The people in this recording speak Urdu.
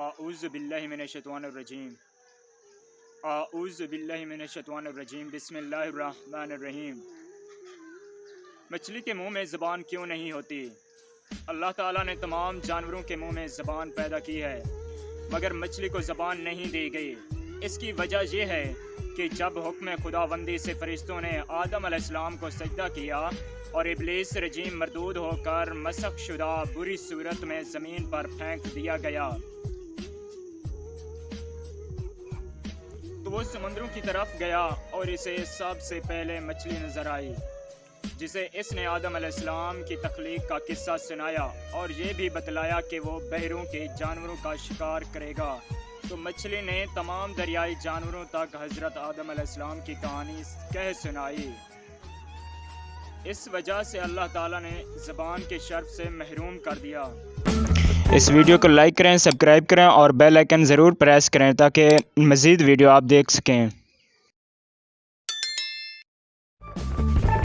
اعوذ باللہ من الشیطان الرجیم اعوذ باللہ من الشیطان الرجیم بسم اللہ الرحمن الرحیم۔ مچھلی کے منہ میں زبان کیوں نہیں ہوتی؟ اللہ تعالیٰ نے تمام جانوروں کے منہ میں زبان پیدا کی ہے مگر مچھلی کو زبان نہیں دی گئی۔ اس کی وجہ یہ ہے کہ جب حکم خداوندی سے فرشتوں نے آدم علیہ السلام کو سجدہ کیا اور ابلیس رجیم مردود ہو کر مسخ شدہ بری صورت میں زمین پر پھینک دیا گیا تو وہ سمندروں کی طرف گیا اور اسے سب سے پہلے مچھلی نظر آئی، جسے اس نے آدم علیہ السلام کی تخلیق کا قصہ سنایا اور یہ بھی بتلایا کہ وہ بحروں کے جانوروں کا شکار کرے گا۔ تو مچھلی نے تمام دریائی جانوروں تک حضرت آدم علیہ السلام کی کہانی کہہ سنائی۔ اس وجہ سے اللہ تعالیٰ نے زبان کے شرف سے محروم کر دیا۔ اس ویڈیو کو لائک کریں، سبسکرائب کریں اور بیل آئیکن ضرور پریس کریں تاکہ مزید ویڈیو آپ دیکھ سکیں۔